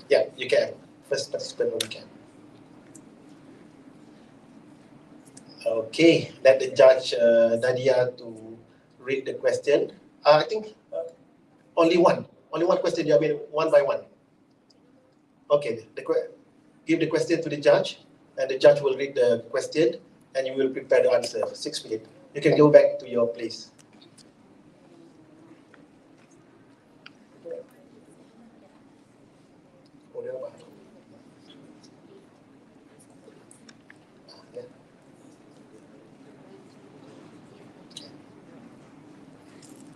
Yeah, you can. First participant only can. Okay, let the judge Nadia to read the question. I think only one question. You have been one by one. Okay, give the question to the judge, and the judge will read the question, and you will prepare the answer. 6 minutes. You can go back to your place.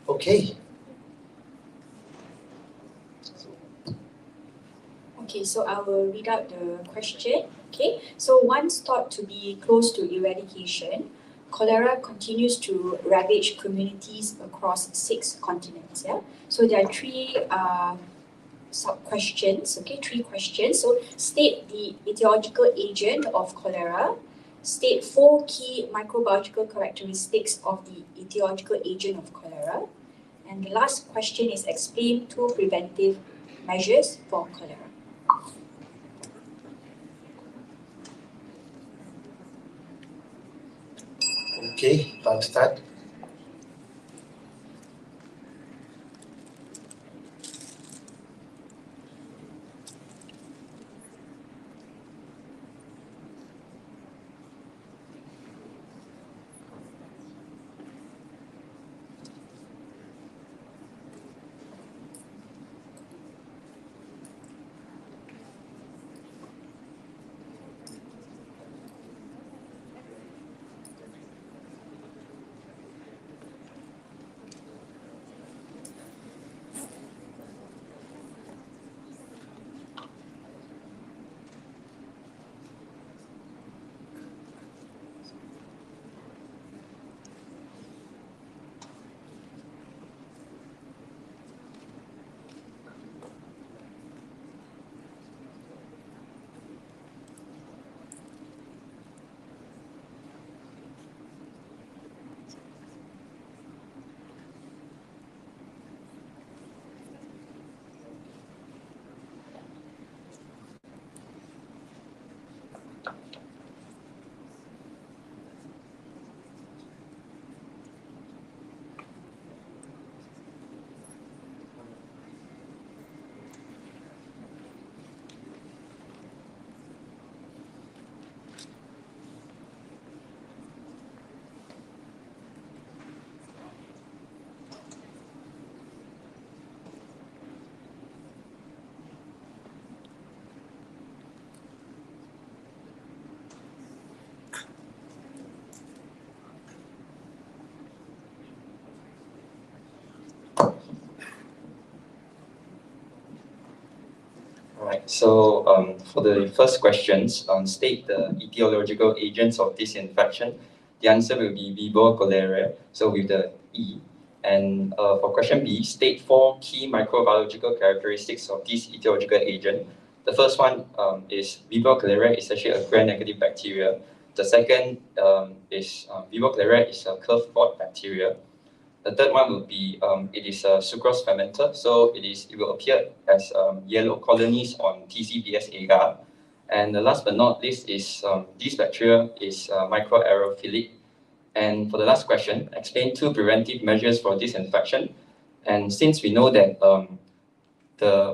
Okay. Okay, so I will read out the question. Okay, so once thought to be close to eradication, cholera continues to ravage communities across 6 continents. Yeah, so there are 3 sub questions. Okay, 3 questions. So state the etiological agent of cholera. State 4 key microbiological characteristics of the etiological agent of cholera. And the last question is explain 2 preventive measures for cholera. Okay, I'll start. Alright, so for the first questions, state the etiological agents of this infection. The answer will be Viva cholerae, so with the E. And for question B, state 4 key microbiological characteristics of this etiological agent. The first one is Viva cholerae is actually a gram-negative bacteria. The second is Viva cholerae is a curved-rod bacteria. The third one would be it is a sucrose fermenter, so it will appear as yellow colonies on TCBS agar. And the last but not least is this bacteria is microaerophilic. And for the last question, explain 2 preventive measures for this infection. And since we know that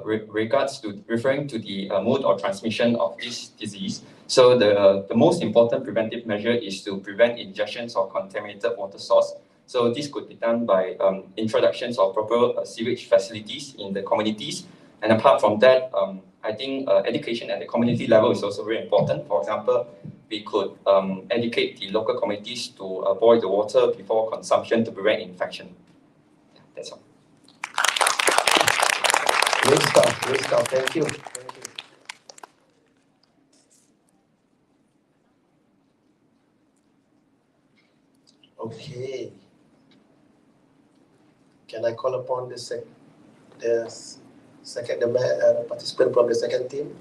regards to referring to the mode of transmission of this disease, so the most important preventive measure is to prevent ingestions of contaminated water source. So this could be done by introductions of proper sewage facilities in the communities. And apart from that, I think education at the community level is also very important. For example, we could educate the local communities to boil the water before consumption to prevent infection. Yeah, that's all. Great stuff, great stuff. Thank you. Okay. Can I call upon the participant from the second team?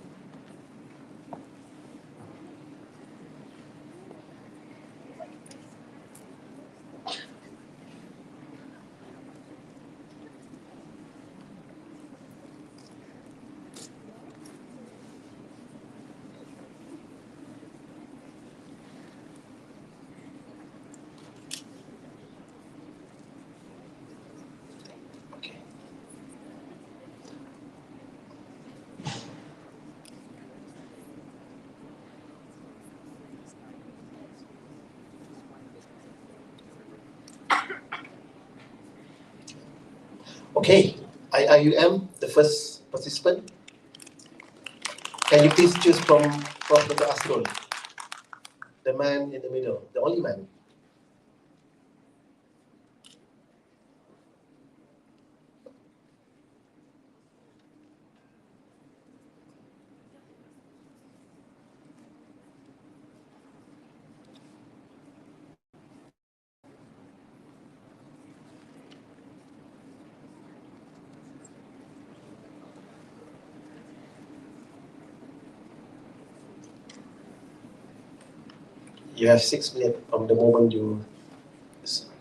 Okay, IUM, the first participant. Can you please choose from Prof. Dr. Asrul, the man in the middle, the only man? You have 6 minutes from the moment you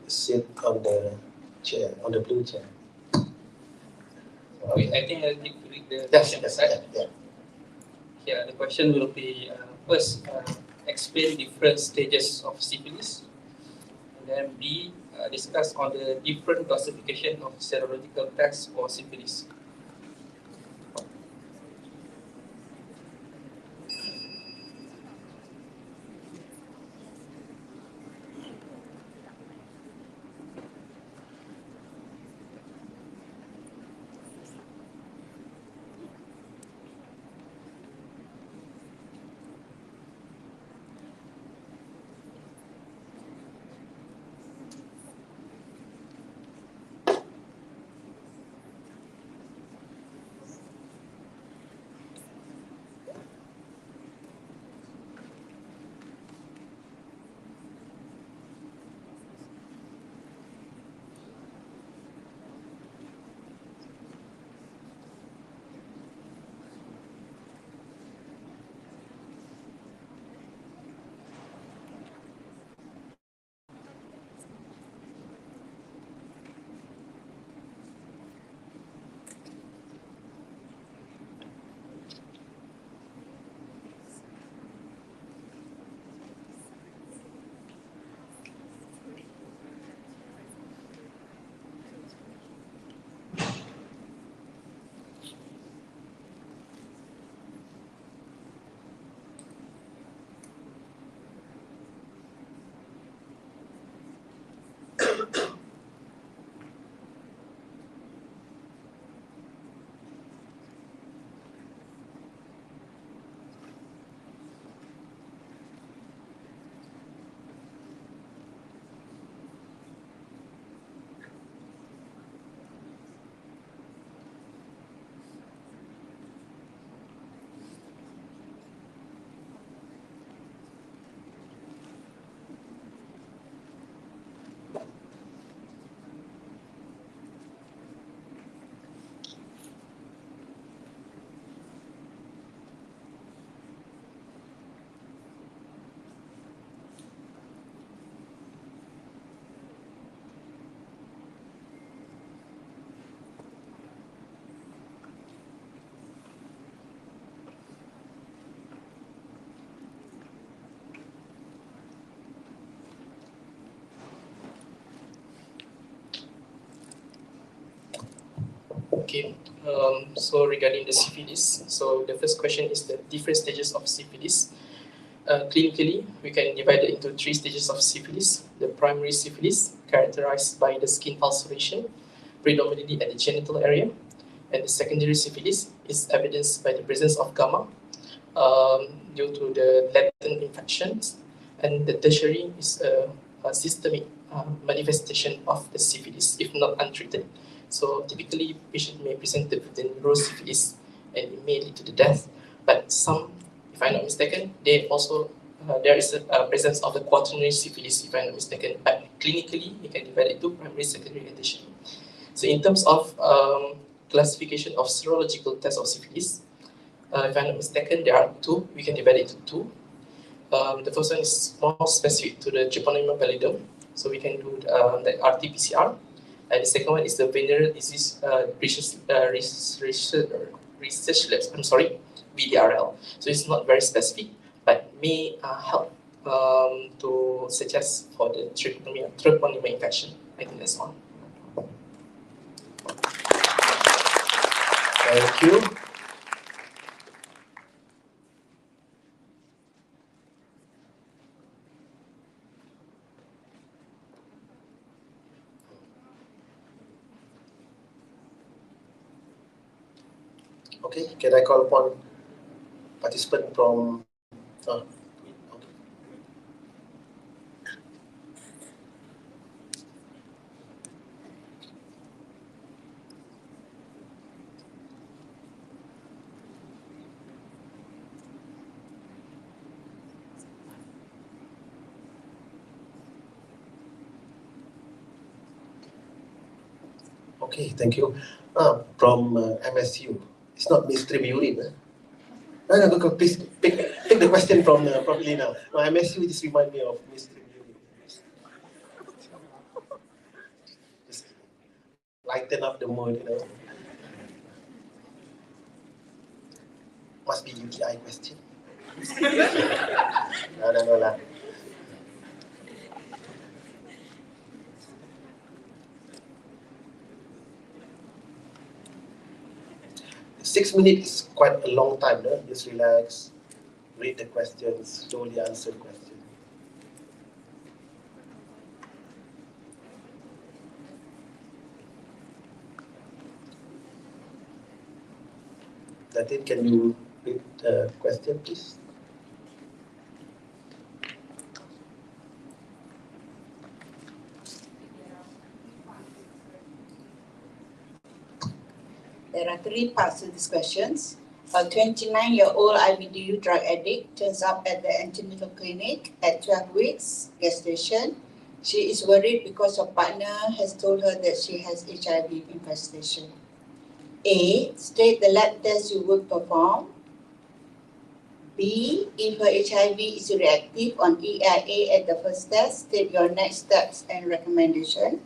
sit on the chair, on the blue chair. Okay, I think I'll take to read the Yes, question. yes, Right? yeah. Yeah, the question will be first, explain different stages of syphilis. And then B, discuss on the different classification of serological tests for syphilis. Okay, so regarding the syphilis, so the first question is the different stages of syphilis. Clinically, we can divide it into 3 stages of syphilis. The primary syphilis, characterized by the skin ulceration, predominantly at the genital area. And the secondary syphilis is evidenced by the presence of gamma due to the latent infections. And the tertiary is a systemic manifestation of the syphilis if not untreated. So typically, patient may present with the neurosyphilis and it may lead to the death. But some, if I'm not mistaken, they also there is a presence of the quaternary syphilis, if I'm not mistaken. But clinically, you can divide it to primary, secondary, and tertiary. So in terms of classification of serological tests of syphilis, if I'm not mistaken, there are 2. We can divide it into 2. The first one is more specific to the Treponema pallidum, so we can do the RT-PCR. And the second one is the venereal disease research labs. I'm sorry, VDRL. So it's not very specific, but may help to suggest for the treponema infection. I think that's all. Thank you. Okay, can I call upon participant from... okay. Okay, thank you. From MSU. It's not mainstream urine. No, go, please take the question from properly now. No, MSU just remind me of mainstream urine. Just lighten up the mood, you know. Must be UTI question. No lah. Six minutes is quite a long time, no? Just relax, read the questions, slowly answer the question. Latin, can you read the question, please? There are three parts to these questions. A 29-year-old IBDU drug addict turns up at the antenatal clinic at 12 weeks gestation. She is worried because her partner has told her that she has HIV infestation. A. State the lab test you would perform. B. If her HIV is reactive on EIA at the first test, state your next steps and recommendation.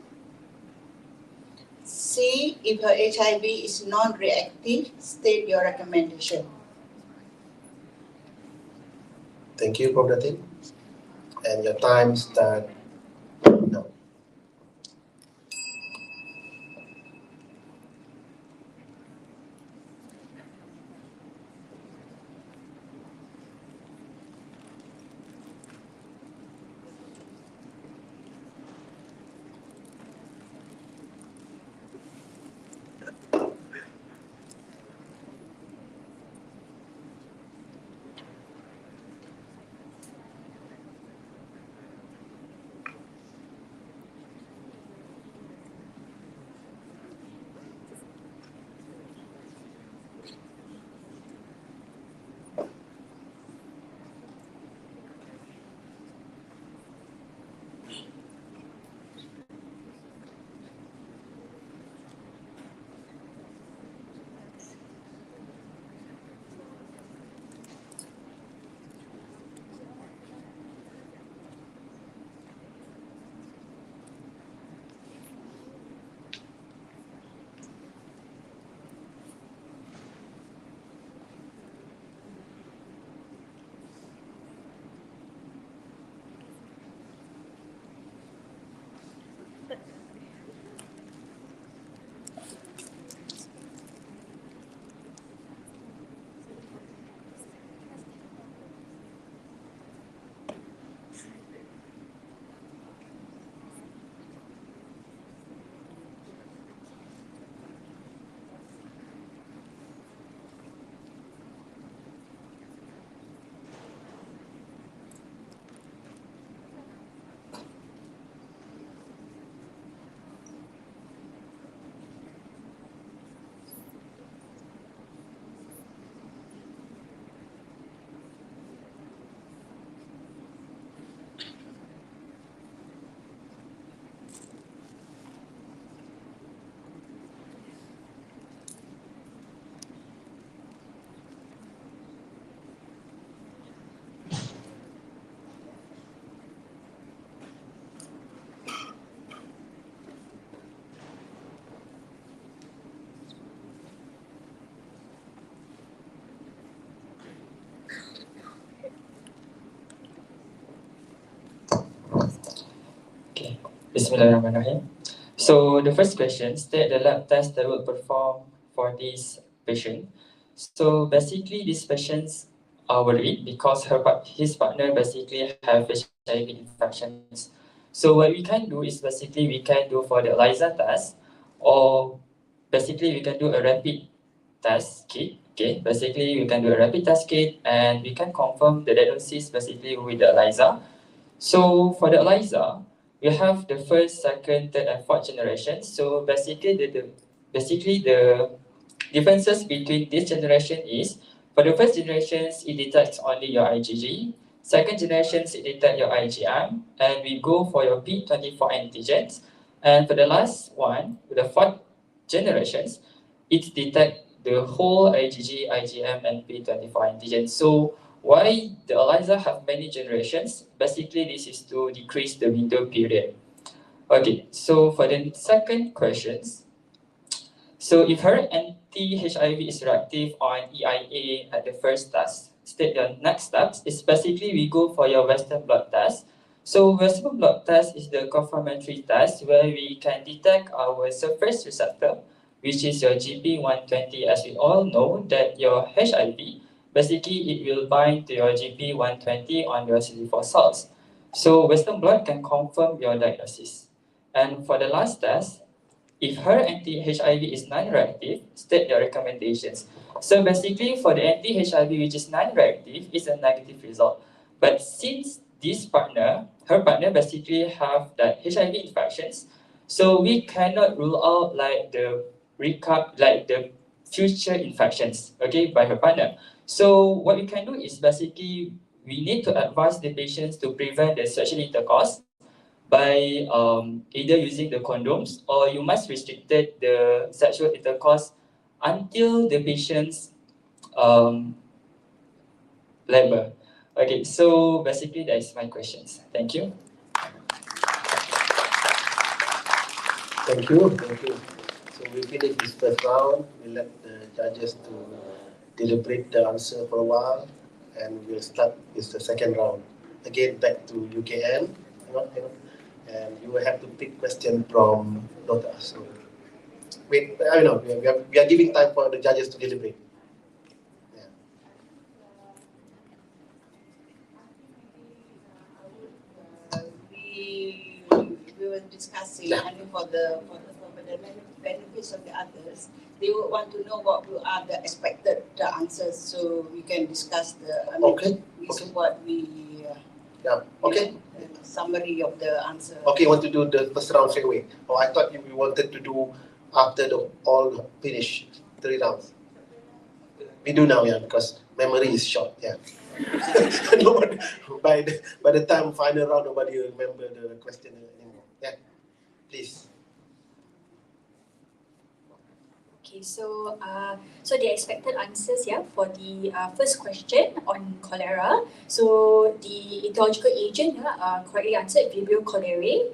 C. If her HIV is non-reactive, state your recommendation. Thank you, Prof. Latin. And your time start now. Bismillahirrahmanirrahim. So the first question, state the lab test that will perform for this patient. So basically these patients are worried because his partner basically have HIV infections. So what we can do is basically we can do for the ELISA test, or basically we can do a rapid test kit. Okay, basically we can do a rapid test kit and we can confirm the diagnosis basically with the ELISA. So for the ELISA, we have the first, second, third, and fourth generations. So basically the differences between this generation is, for the first generations, it detects only your IgG. Second generations, it detects your IgM, and we go for your P24 antigens. And for the last one, the fourth generations, it detects the whole IgG, IgM, and P24 antigens. So why the ELISA have many generations? Basically, this is to decrease the window period. Okay, so for the second questions, so if her anti-HIV is reactive on EIA at the first test, the next steps is basically we go for your Western blot test. So Western blot test is the confirmatory test where we can detect our surface receptor, which is your GP120. As we all know that your HIV, basically it will bind to your GP120 on your CD4 cells. So Western blot can confirm your diagnosis. And for the last test, if her anti-HIV is non-reactive, state your recommendations. So basically, for the anti-HIV which is non-reactive, it's a negative result. But since her partner basically have that HIV infections, so we cannot rule out like the future infections, okay, by her partner. So what we can do is basically we need to advise the patients to prevent the sexual intercourse by either using the condoms, or you must restrict the sexual intercourse until the patient's labor. Okay, so basically that is my questions. Thank you. Thank you. Thank you. So we finish this first round. We let the judges to deliberate the answer for a while, and we'll start with the second round. Again, back to UKN. And you will have to pick question from Dota. So wait, I know we are giving time for the judges to deliberate. Yeah. We were discussing, Yeah. I mean, for the benefits of the others, they would want to know what are the expected answers, so we can discuss the. I mean, Okay. This Okay. is what we. Yeah. Okay. Summary of the answer. Okay, want to do the first round straight away? Or I thought we wanted to do after the all finish 3 rounds. We do now, yeah, because memory is short. Yeah. Nobody, by the time final round, nobody will remember the question anymore. Yeah, please. Okay, so the expected answers, yeah, for the first question on cholera. So the etiological agent, correctly answered, Vibrio cholerae.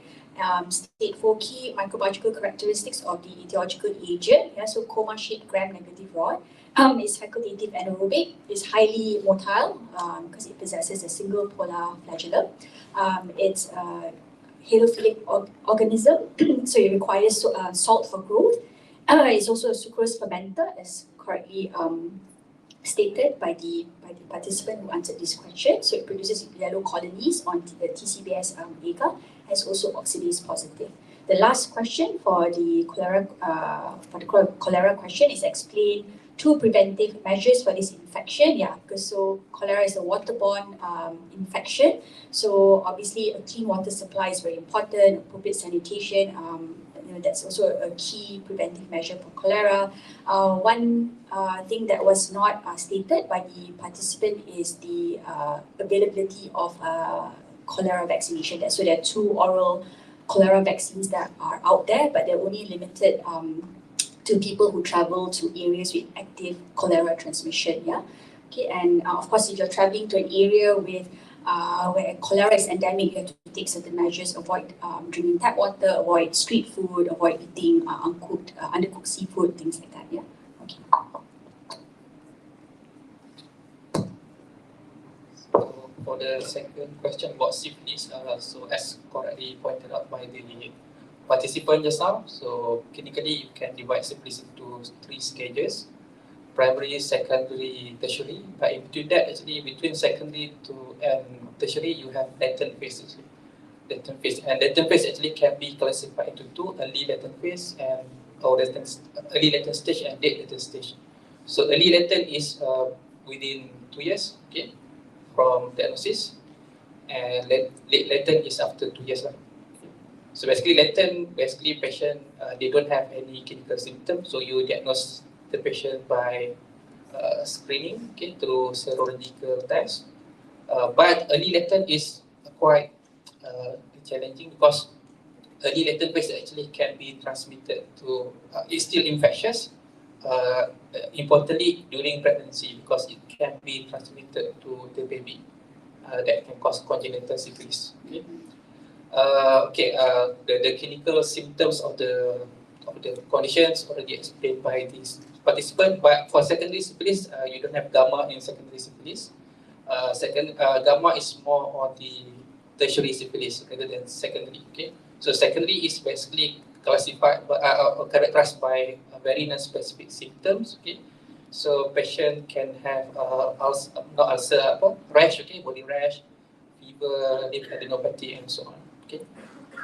State 4 key microbiological characteristics of the etiological agent. Yeah, so coma shaped gram-negative rod. It's facultative anaerobic. It's highly motile because it possesses a single polar flagellum. It's a halophilic organism, so it requires salt for growth. It's also a sucrose fermenter, as correctly stated by the participant who answered this question. So it produces yellow colonies on the TCBS agar, and it's also oxidase positive. The last question for the cholera question is explain 2 preventive measures for this infection. Yeah, because so cholera is a waterborne infection. So obviously a clean water supply is very important. Appropriate sanitation. That's also a key preventive measure for cholera. One thing that was not stated by the participant is the availability of cholera vaccination. So there are 2 oral cholera vaccines that are out there, but they're only limited to people who travel to areas with active cholera transmission. Yeah. Okay, and of course, if you're traveling to an area with where cholera is endemic, you have to take certain measures, avoid drinking tap water, avoid street food, avoid eating undercooked seafood, things like that. Yeah. Okay. So for the second question about syphilis, so as correctly pointed out by the participant just now, so clinically you can divide syphilis into 3 stages: primary, secondary, tertiary. But in between that, actually between secondary and tertiary, you have latent phase. Latent phase actually can be classified into 2: early latent phase and early latent stage and late latent stage. So early latent is within 2 years, okay, from diagnosis, and late latent is after 2 years. So basically latent, patient they don't have any clinical symptoms, so you diagnose the patient by screening, okay, through serological test. But early latent is quite challenging because early latent phase actually can be transmitted to, it's still infectious, importantly during pregnancy because it can be transmitted to the baby, that can cause congenital syphilis. The clinical symptoms of the conditions already explained by this participant, but for secondary syphilis, you don't have gamma in secondary syphilis. Gamma is more on the tertiary syphilis rather than secondary. Okay, so secondary is basically classified characterized by very non-specific symptoms. Okay, so patient can have rash, okay, body rash, fever, lymphadenopathy, and so on. Okay,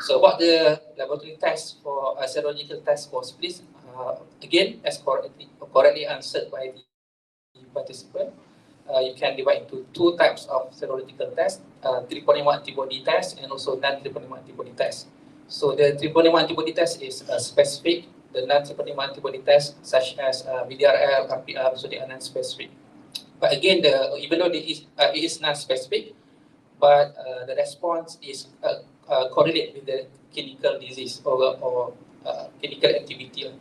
so what the laboratory test for serological test for syphilis? Again, as correctly answered by the participant, you can divide into two types of serological tests, triple-negative antibody test and also non-triple-negative antibody test. So the triple-negative antibody test is specific. The non-triple-negative antibody test, such as VDRL, RPR, so they are non-specific. But again, even though it is non-specific, but the response is correlate with the clinical disease or clinical activity.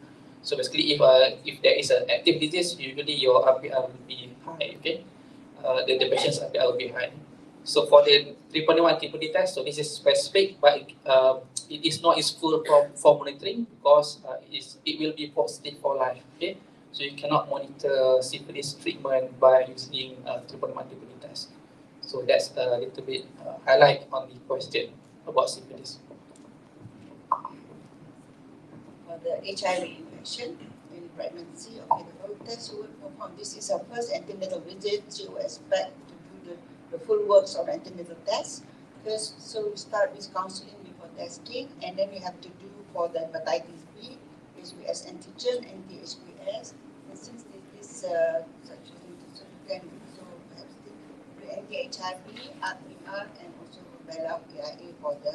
So basically, if there is an active disease, usually your RPR will be high. Okay, the patient's RPR will be high. So for the triple-negative antibody test, so this is specific, but it is not useful for monitoring because it will be positive for life. Okay, so you cannot monitor syphilis treatment by using triple-negative antibody test. So that's a little bit highlight on the question about syphilis. For the HIV infection in pregnancy, okay, the whole test will perform. This is our first antenatal visit. So we expect to do the full works of antenatal test. First, so we start with counseling before testing, and then we have to do for the hepatitis B, HBs antigen, and anti-HBs. And since this such a thing, so you can perhaps do anti-HIV, RPR, and also rubella PIA for the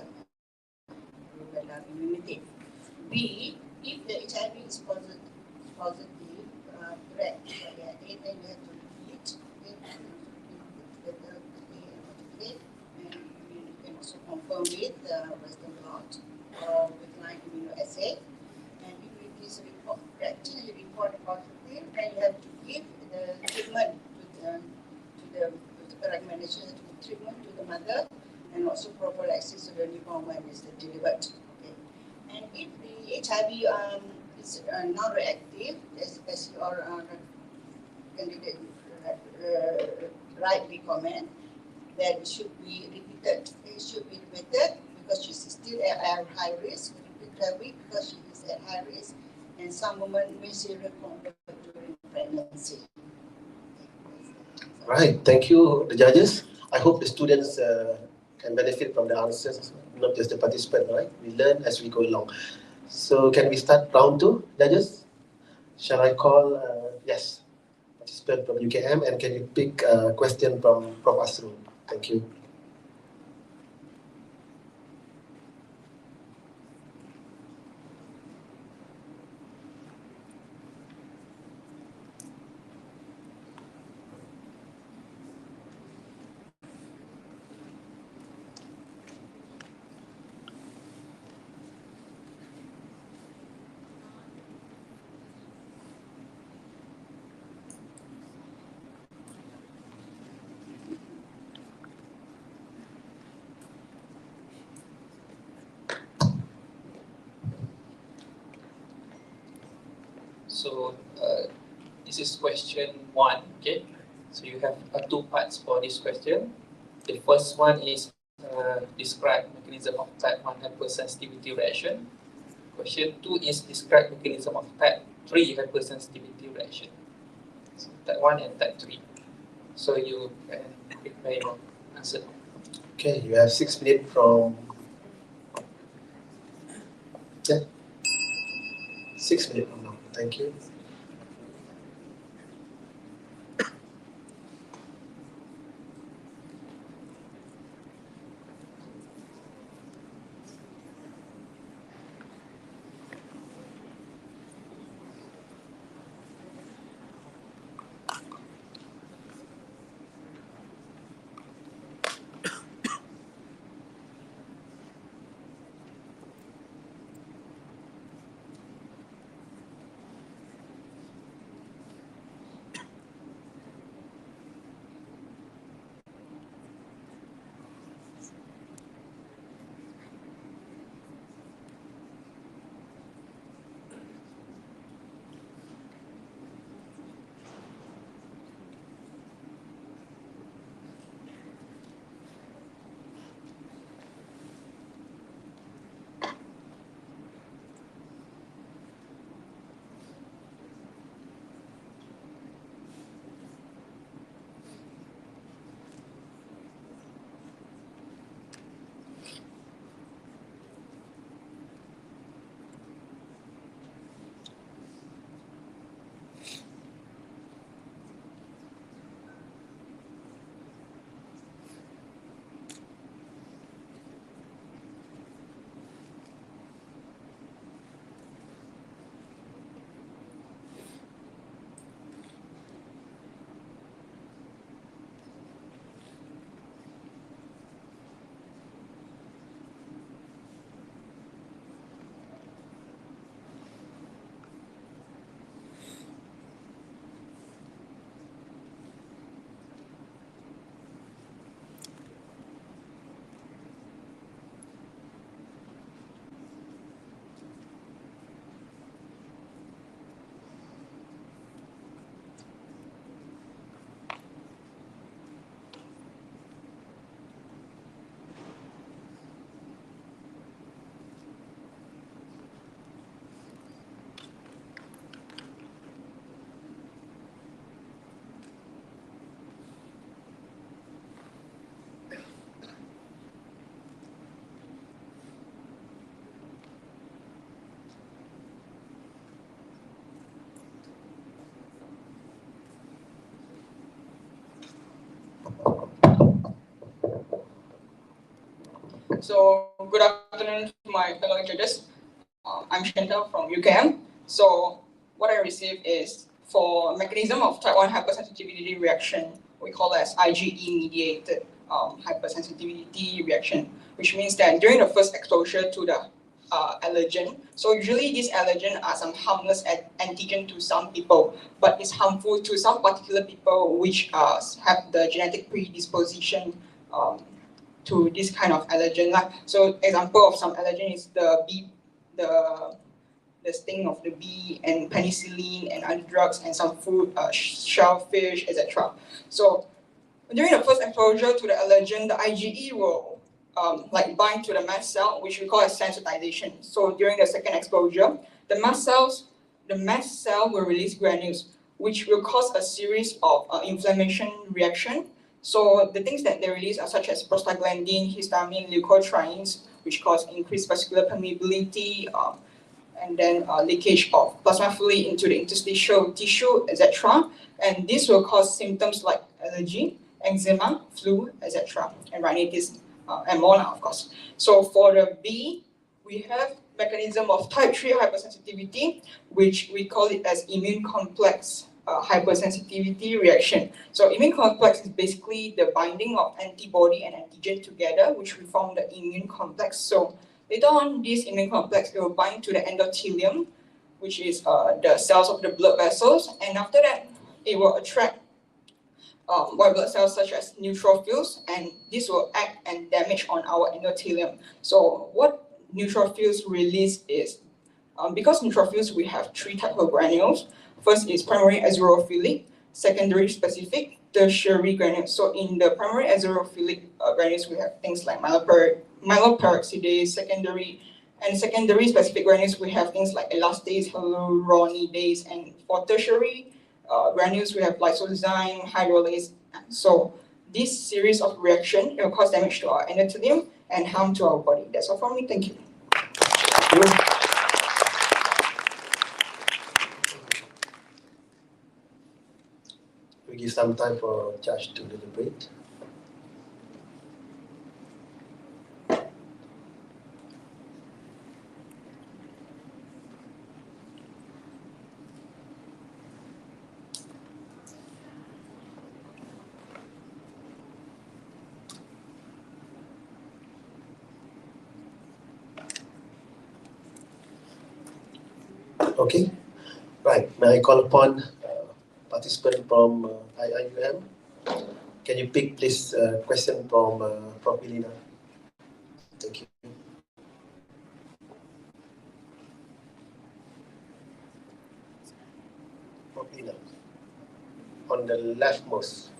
rubella immunity. B, if the HIV is positive, correct, then you have to repeat and you can also confirm with the Western blot or with line immunoassay. And if it is reacting, you report positive, then you have to give the treatment to the recommendation to the treatment to the mother, and also prophylaxis to the newborn when it's delivered. Okay. And if the HIV is non-reactive, as your candidate rightly comment, that it should be repeated. It should be repeated because she is still at high risk. Repeat her week because she is at high risk, and some women may serial convert during pregnancy. Right, thank you, the judges. I hope the students can benefit from the answers, not just the participant, right? We learn as we go along. So can we start round two, judges? Shall I call, yes, participant from UKM, and can you pick a question from Prof. Asrul? Thank you. So this is question 1. Okay, so you have 2 parts for this question. The first one is describe mechanism of type 1 hypersensitivity reaction. Question 2 is describe mechanism of type 3 hypersensitivity reaction. So type 1 and type 3. So you can prepare your answer. Okay, you have 6 minutes from... Yeah. 6 minutes from now. Thank you. So good afternoon to my fellow judges. I'm Chantal from UKM. So what I received is for mechanism of type 1 hypersensitivity reaction, we call it as IgE mediated hypersensitivity reaction, which means that during the first exposure to the allergen, so usually these allergens are some harmless antigen to some people, but it's harmful to some particular people which have the genetic predisposition to this kind of allergen. So example of some allergen is the bee, the sting of the bee, and penicillin and other drugs, and some food, shellfish, etc. So during the first exposure to the allergen, the IgE will bind to the mast cell, which we call as sensitization. So during the second exposure, the mast cell will release granules, which will cause a series of inflammation reaction. So the things that they release are such as prostaglandin, histamine, leukotrienes, which cause increased vascular permeability, and then leakage of plasma fluid into the interstitial tissue, etc. And this will cause symptoms like allergy, eczema, flu, etc., and rhinitis, and more now, of course. So for the B, we have mechanism of type 3 hypersensitivity, which we call it as immune complex hypersensitivity reaction. So immune complex is basically the binding of antibody and antigen together, which we form the immune complex. So later on, this immune complex will bind to the endothelium, which is the cells of the blood vessels, and after that, it will attract white blood cells such as neutrophils, and this will act and damage on our endothelium. So what neutrophils release is, because neutrophils, we have three types of granules. First is primary eosinophilic, secondary specific, tertiary granules. So in the primary eosinophilic granules, we have things like myeloperoxidase, secondary specific granules, we have things like elastase, hyaluronidase, and for tertiary granules, we have lysozyme, hydrolase. So this series of reaction will cause damage to our endothelium and harm to our body. That's all from me. Thank you. Thank you. We give some time for judge to deliberate. Okay, right. May I call upon participant from IIUM? Can you pick this question from Prof. Elena? Thank you. Prof. Elena, on the leftmost.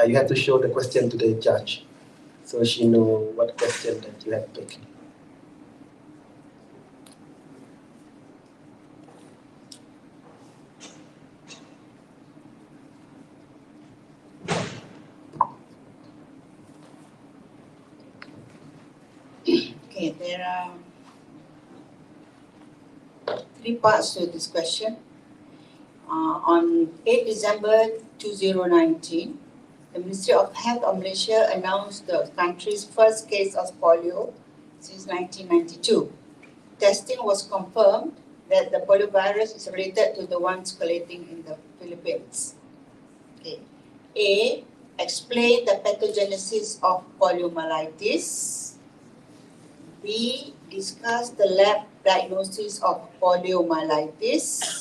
You have to show the question to the judge, so she know what question that you have picked. Okay, there are three parts to this question. On 8 December 2019, the Ministry of Health of Malaysia announced the country's first case of polio since 1992. Testing was confirmed that the poliovirus is related to the one circulating in the Philippines. Okay. A. Explain the pathogenesis of poliomyelitis. B. Discuss the lab diagnosis of poliomyelitis.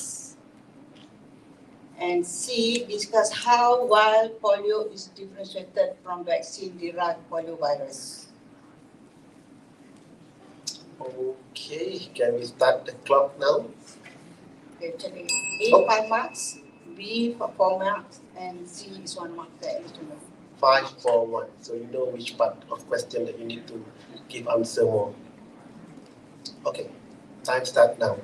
And C. Discuss how wild polio is differentiated from vaccine-derived poliovirus. Okay, can we start the clock now? Okay, actually, A 5 marks, B for 4 marks, and C is 1 mark that is to know. 5, 4, 1. So you know which part of question that you need to give answer more. Okay, time start now.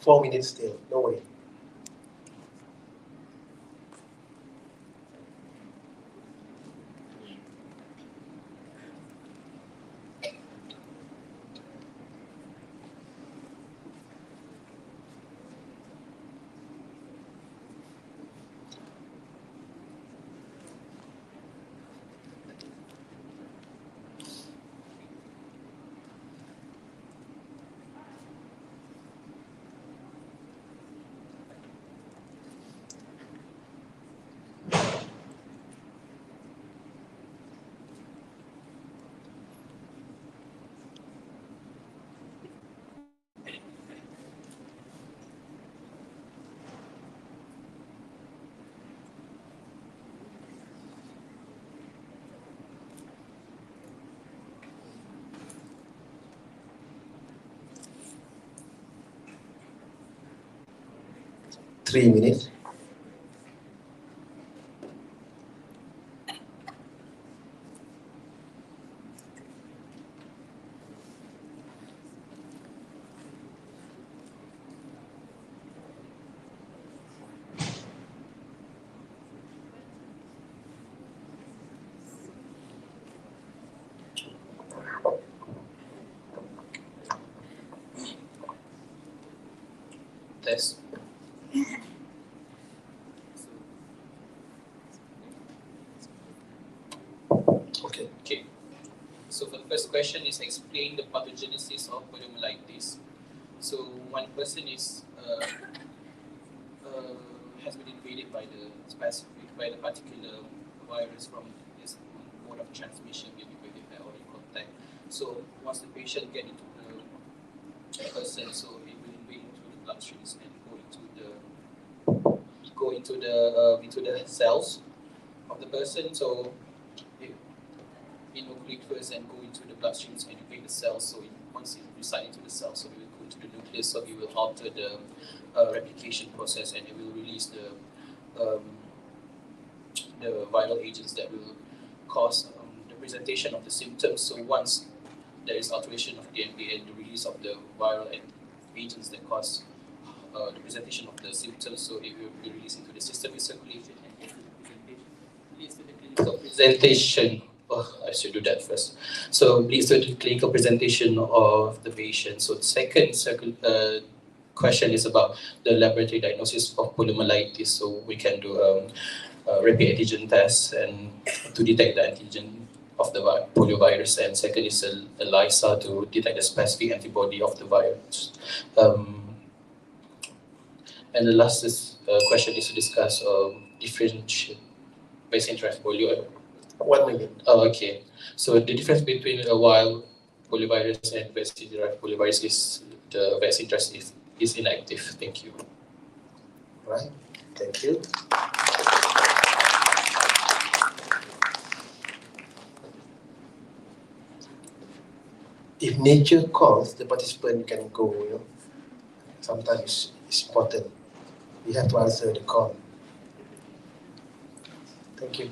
4 minutes still, no worry. Three minutes. Test. Okay. Okay. So the first question is explain the pathogenesis of poliomyelitis. So one person is has been invaded by the particular virus from this mode of transmission, maybe with the oral contact. So once the patient get into the person, so it will invade into the bloodstreams and go into the cells of the person. So it inoculate first and go into the bloodstreams and invade the cells. So once it resides into the cells, so it will go to the nucleus. So it will alter the replication process, and it will release the viral agents that will cause the presentation of the symptoms. So once there is alteration of DNA and the release of the viral agents that cause the presentation of the symptoms, so it will be released into the system, is circulated, and leads to the clinical presentation. Oh, I should do that first. So leads to the clinical presentation of the patient. So the second question is about the laboratory diagnosis of poliomyelitis. So we can do rapid antigen tests and to detect the antigen of the poliovirus, and second is a ELISA to detect the specific antibody of the virus. And the last question is to discuss differentiate vaccine-derived polio. 1 minute. Oh, okay. So the difference between a wild poliovirus and vaccine-derived poliovirus is the vaccine-derived is inactive. Thank you. Right. Thank you. If nature calls, the participant can go, you know. Sometimes it's important. You have to answer the call. Thank you.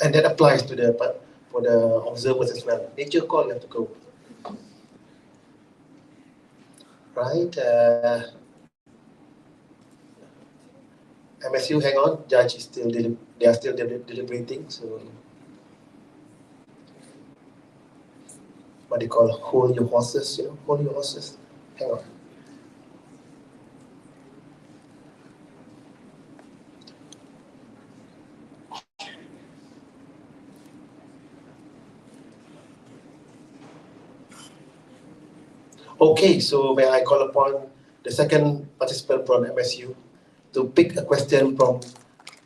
And that applies to for the observers as well. Nature call, you have to go. Right. MSU, hang on. Judge is still they are still deliberating. So what they call hold your horses. You know, hold your horses. Hang on. Okay, so may I call upon the second participant from MSU to pick a question from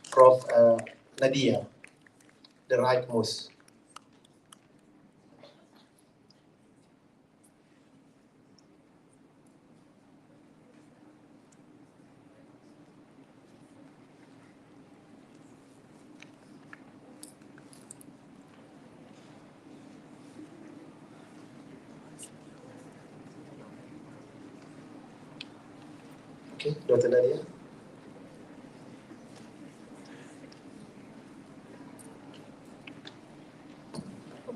Prof. Nadia, the rightmost. Okay, Dr. Nadia.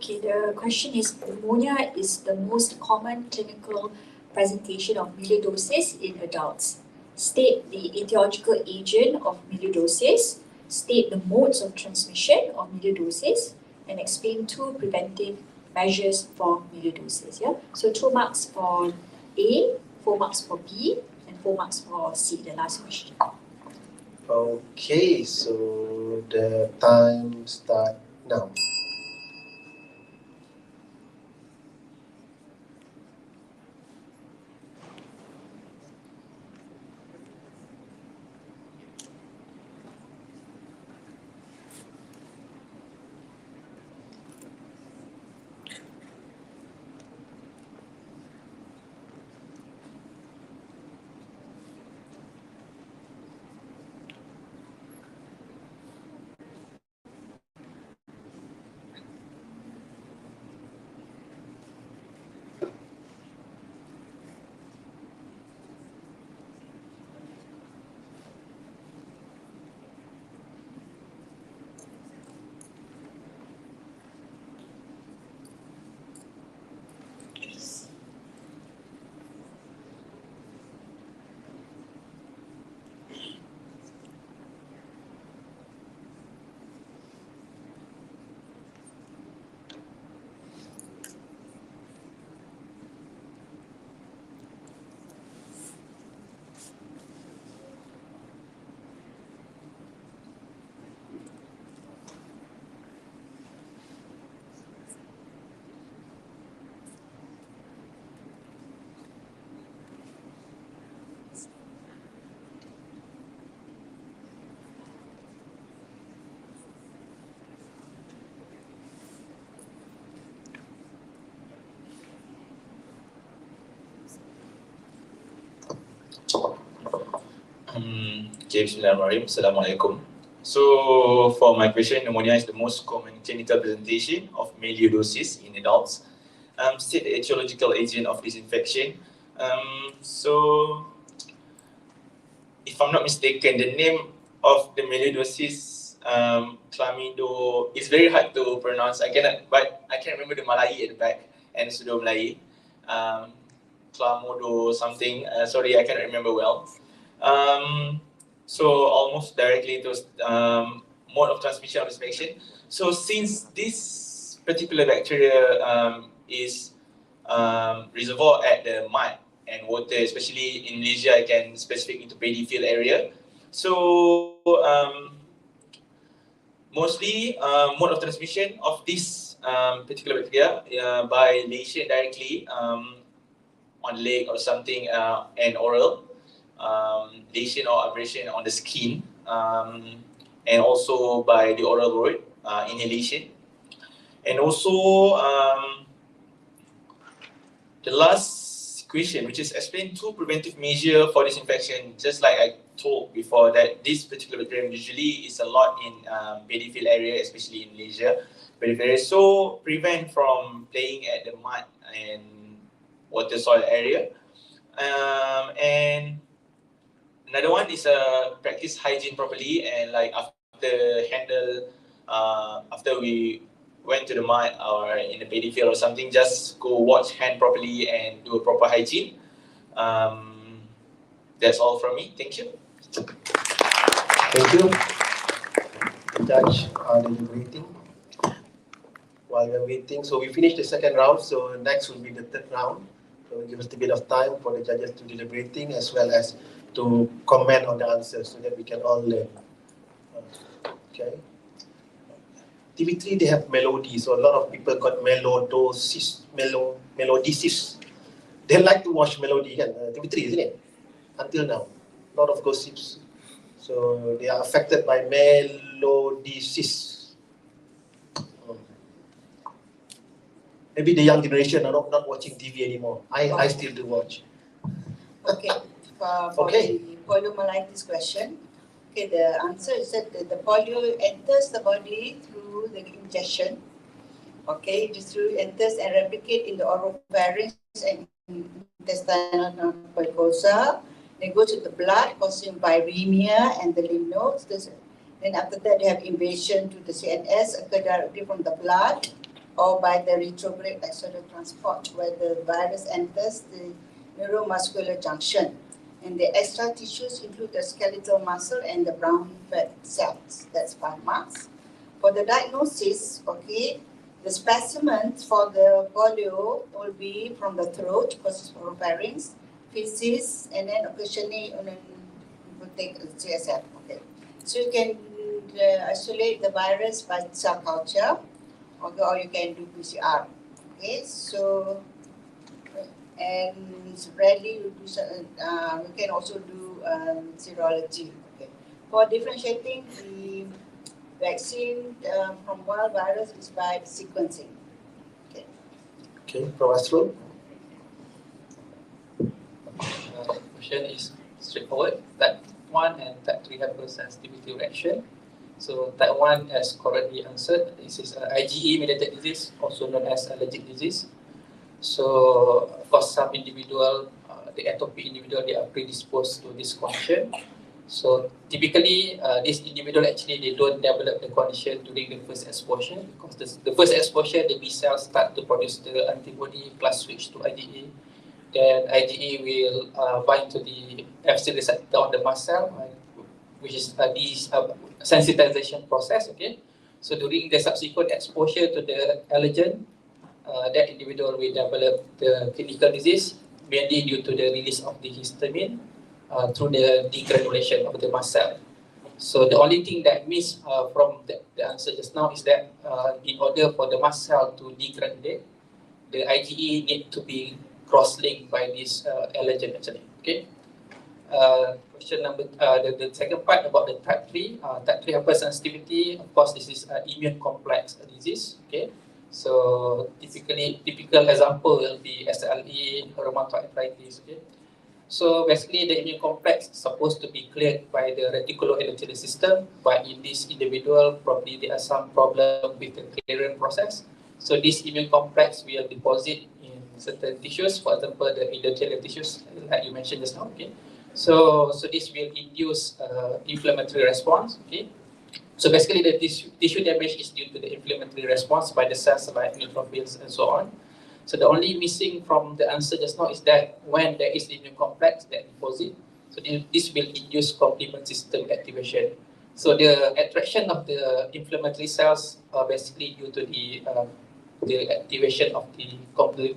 Okay, the question is, pneumonia is the most common clinical presentation of melioidosis in adults. State the etiological agent of melioidosis, state the modes of transmission of melioidosis, and explain 2 preventive measures for melioidosis. Yeah? So 2 marks for A, 4 marks for B, and 4 marks for C, the last question. Okay, so the time start now. Bismillahirrahmanirrahim. Assalamualaikum. So for my question, pneumonia is the most common clinical presentation of melioidosis in adults. State the etiological agent of this infection. So if I'm not mistaken, the name of the melioidosis, chlamydo, is very hard to pronounce. I can remember the Malay at the back and pseudo Malay. Clamodo something. Sorry, I cannot remember well. So almost directly to mode of transmission of this infection. So since this particular bacteria is reservoir at the mud and water, especially in Malaysia, I can specific into paddy field area. So mostly mode of transmission of this particular bacteria by lesion directly on leg or something and oral. Lesion or abrasion on the skin, and also by the oral route, inhalation. And also the last question, which is explain 2 preventive measures for this infection. Just like I told before, that this particular bacterium usually is a lot in paddy field area, especially in Malaysia. Periphery. So prevent from playing at the mud and water soil area. And another one is practice hygiene properly, and like after we went to the mud or in the paddy field or something, just go wash hand properly and do a proper hygiene. That's all from me. Thank you. Thank you. Judge are deliberating. While we're waiting, so we finished the second round, so next will be the third round. So give us a bit of time for the judges to deliberating as well as to comment on the answers so that we can all learn. Okay. TV3 they have melody, so a lot of people got melodisis. They like to watch melody, TV3, isn't it? Until now, a lot of gossips. So they are affected by melodisis. Maybe the young generation are not watching TV anymore. I still do watch. Okay, for the poliomyelitis question, okay, the answer is that the polio enters the body through the ingestion. Okay, it enters and replicate in the oropharynx and intestinal mucosa. They go to the blood, causing viremia and the lymph nodes. Then after that, they have invasion to the CNS, occur directly from the blood. or by the retrograde axonal transport, where the virus enters the neuromuscular junction. And the extra tissues include the skeletal muscle and the brown fat cells. That's 5 marks. For the diagnosis, okay, the specimens for the polio will be from the throat, because it's oropharynx, feces, and then occasionally we'll take CSF. Okay, so you can isolate the virus by cell culture, okay, or you can do PCR. Okay, so and rarely we can also do serology. Okay, for differentiating the vaccine from wild virus is by sequencing. Okay, from Astro. Question is straightforward. Type 1 and type 3 hypersensitivity reaction. So type 1, as correctly answered, this is IgE mediated disease, also known as allergic disease. So for some individual, the atopy individual, they are predisposed to this condition. So typically, this individual actually they don't develop the condition during the first exposure, because the first exposure, the B cells start to produce the antibody plus switch to IgE. Then IgE will bind to the Fc receptor on the mast cell, which is this sensitization process. Okay, so during the subsequent exposure to the allergen, that individual will develop the clinical disease, mainly due to the release of the histamine through the degranulation of the mast cell. So the only thing that missed from the answer just now is that in order for the mast cell to degranulate, the IgE need to be cross-linked by this allergen actually. Okay. Question number, the second part about the type 3 hypersensitivity. Of course, this is immune complex disease. Okay. So typical example will be SLE, rheumatoid arthritis. Okay. So basically, the immune complex is supposed to be cleared by the reticuloendothelial system, but in this individual, probably there are some problem with the clearance process. So this immune complex will deposit in certain tissues, for example, the endothelial tissues, like you mentioned just now. Okay. So this will induce inflammatory response. Okay. So basically, the tissue damage is due to the inflammatory response by the cells like neutrophils and so on. So the only missing from the answer just now is that when there is immune complex that deposit, so this will induce complement system activation. So the attraction of the inflammatory cells are basically due to the activation of the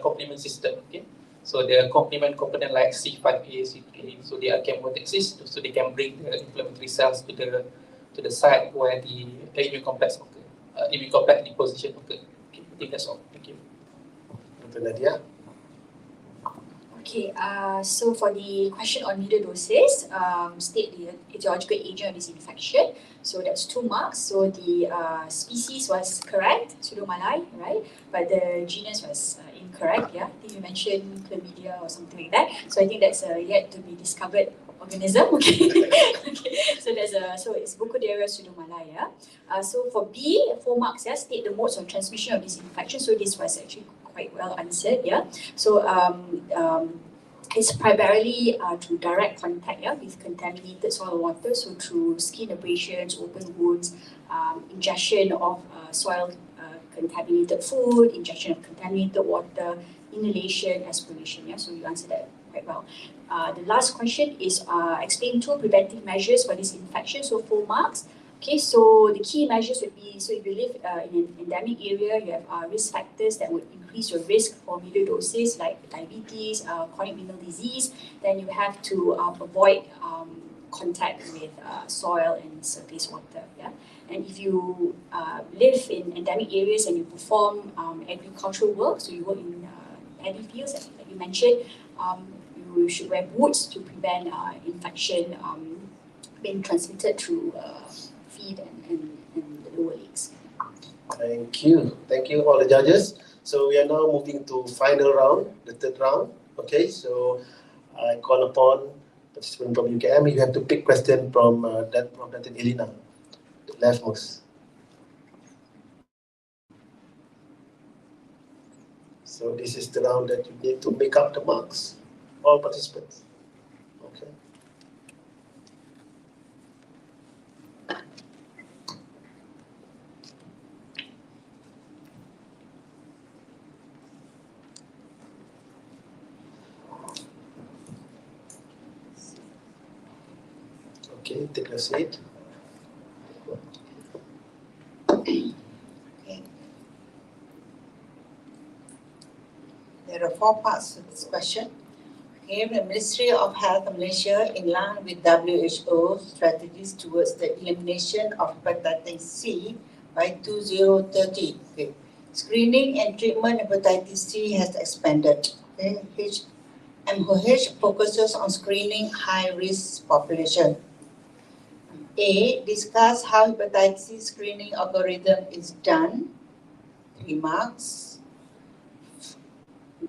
complement system. Okay, so the complement component like C5a, C3, so they are chemotaxis, so they can bring the inflammatory cells to the site where the immune complex occur, immune complex deposition occur. Okay, I think that's all. Thank you. Nadia. Okay, so for the question on media doses, state the etiological agent of this infection. So that's 2 marks. So the species was correct, Pseudomalai, right? But the genus was incorrect. Yeah, I think you mentioned chlamydia or something like that. So I think that's yet to be discovered organism. Okay, okay. So it's Burkholderia pseudomalai. Yeah. So for B, 4 marks. Yeah, state the modes of transmission of this infection. So this was actually quite well answered. Yeah. So it's primarily through direct contact, yeah, with contaminated soil water. So through skin abrasions, open wounds, ingestion of soil contaminated food, ingestion of contaminated water, inhalation, aspiration. Yeah. So you answered that quite well. The last question is explain 2 preventive measures for this infection. So 4 marks. Okay, so the key measures would be, so if you live in an endemic area, you have risk factors that would increase your risk for melioidosis like diabetes, chronic renal disease. Then you have to avoid contact with soil and surface water. Yeah, and if you live in endemic areas and you perform agricultural work, so you work in paddy fields, like you mentioned, you should wear boots to prevent infection being transmitted through feet and the lower legs. Thank you all the judges. So we are now moving to final round, the 3rd round. Okay, so I call upon participant from UKM. You have to pick question from that Elena, the leftmost. So this is the round that you need to make up the marks, all participants. Okay. Okay, take a seat. There are 4 parts to this question. Okay, the Ministry of Health Malaysia, in line with WHO strategies towards the elimination of hepatitis C by 2030. Okay. Screening and treatment of hepatitis C has expanded. Okay. MOH focuses on screening high-risk population. A. Discuss how hepatitis C screening algorithm is done. 3 marks.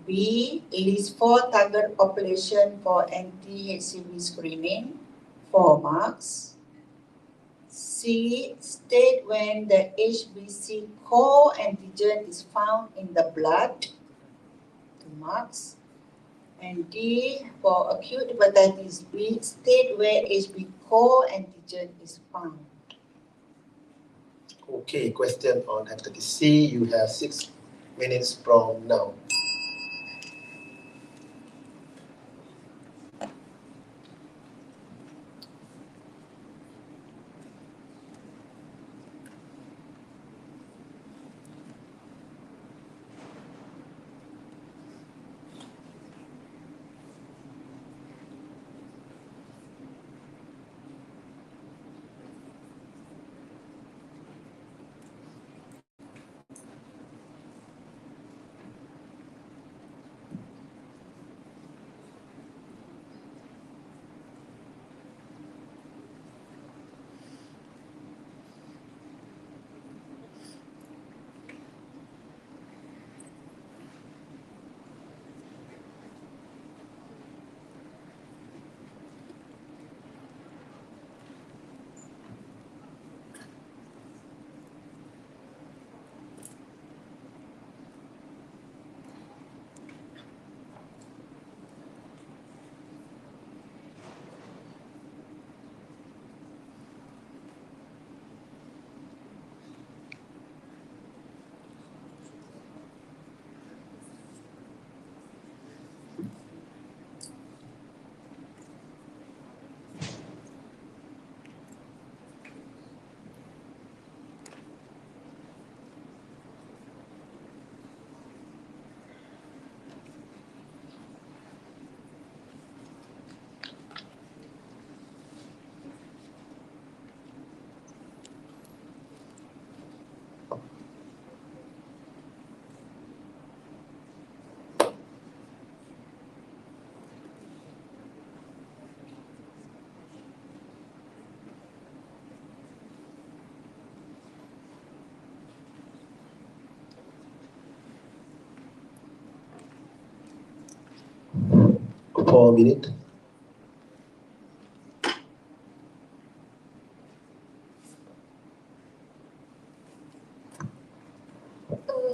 B. List 4 target population for anti-HCV screening. 4 marks. C. State when the HBC core antigen is found in the blood. 2 marks. And D. For acute hepatitis B, state where HB core antigen is found. Okay, question on hepatitis C. You have 6 minutes from now. For a minute.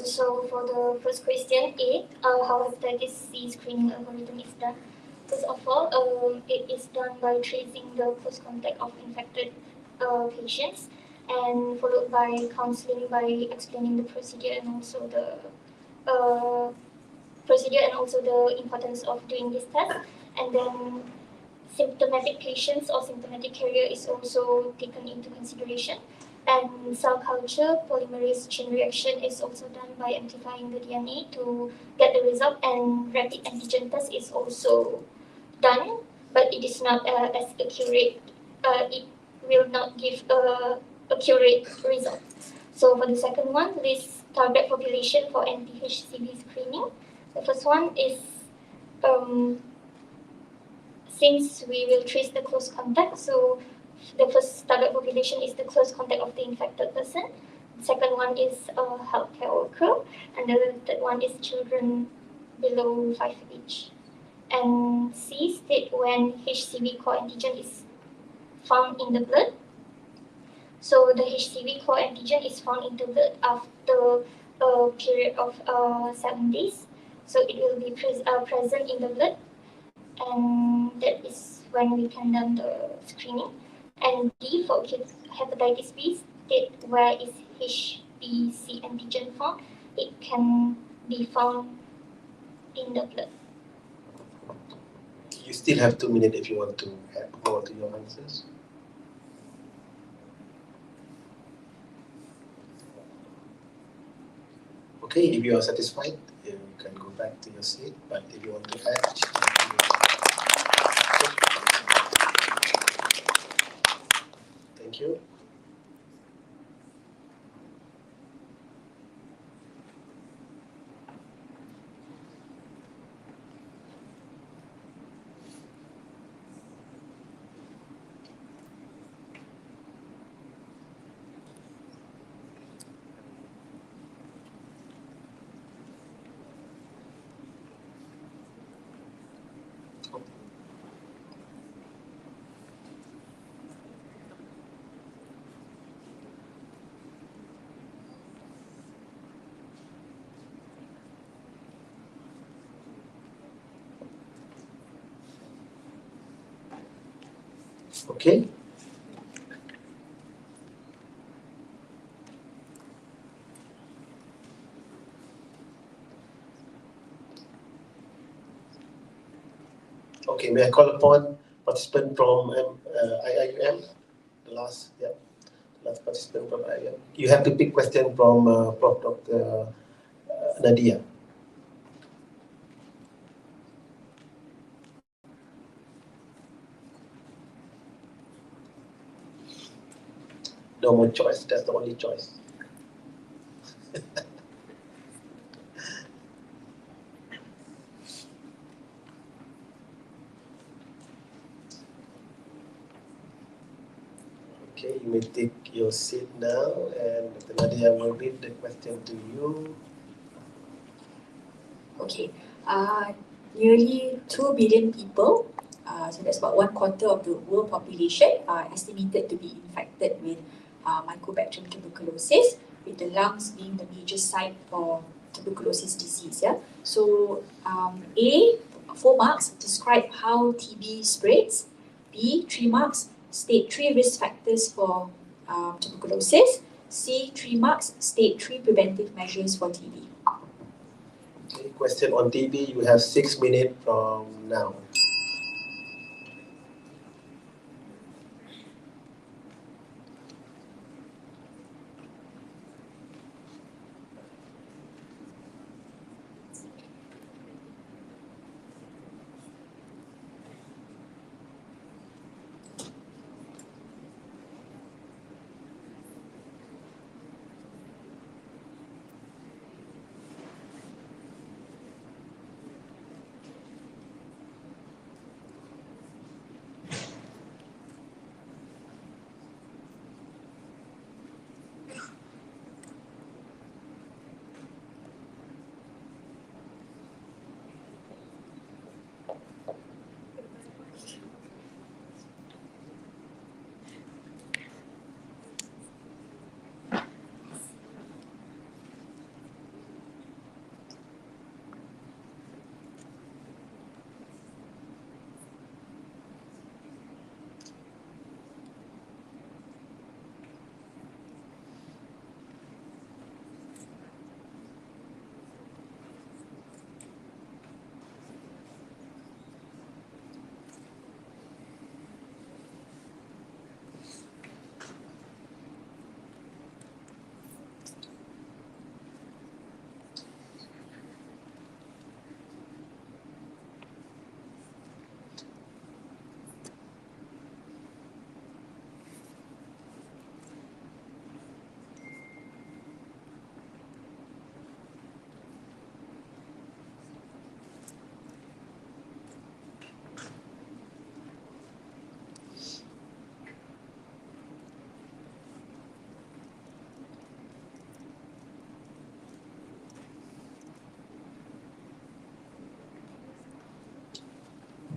So for the first question, A, how hepatitis C screening algorithm is done. First of all, it is done by tracing the close contact of infected patients, and followed by counseling by explaining the procedure and also the importance of doing this test. And then symptomatic patients or symptomatic carrier is also taken into consideration. And cell culture polymerase chain reaction is also done by amplifying the DNA to get the result, and rapid antigen test is also done, but it is not as accurate. It will not give a accurate result. So for the second one, this target population for anti-HCV screening. The first one is since we will trace the close contact, so the first target population is the close contact of the infected person. Second one is a healthcare worker, and the third one is children below 5 age. And C state when HCV core antigen is found in the blood. So the HCV core antigen is found in the blood after a period of 7 days. So it will be present in the blood, and that is when we can done the screening. And D for hepatitis B state where is HBC antigen found. It can be found in the blood. You still have 2 minutes if you want to add more to your answers. Okay, if you are satisfied, you can go back to your seat. But if you want to add, thank you. Okay. Okay, may I call upon participant from IIUM? The last, yeah, the last participant from IIUM. You have to pick question from Prof. Dr. Nadia. No more choice. That's the only choice. Okay, you may take your seat now, and Dr. Nadia will read the question to you. Okay. Nearly 2 billion people, so that's about 1/4 of the world population, are estimated to be infected with Mycobacterium tuberculosis, with the lungs being the major site for tuberculosis disease. Yeah. So, A, 4 marks, describe how TB spreads. B, 3 marks, state 3 risk factors for tuberculosis. C, 3 marks, state 3 preventive measures for TB. Okay, question on TB, you have 6 minutes from now.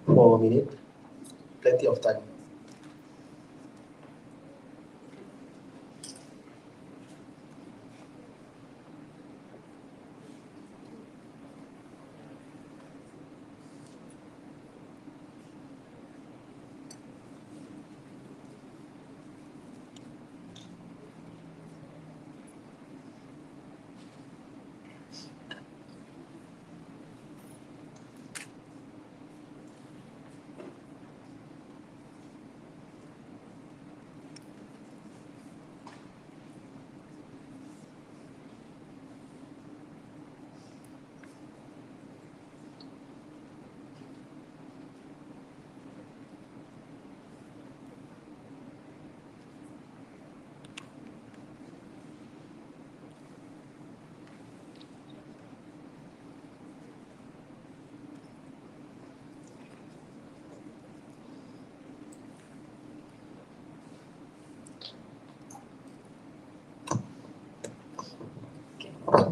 Four minutes, plenty of time.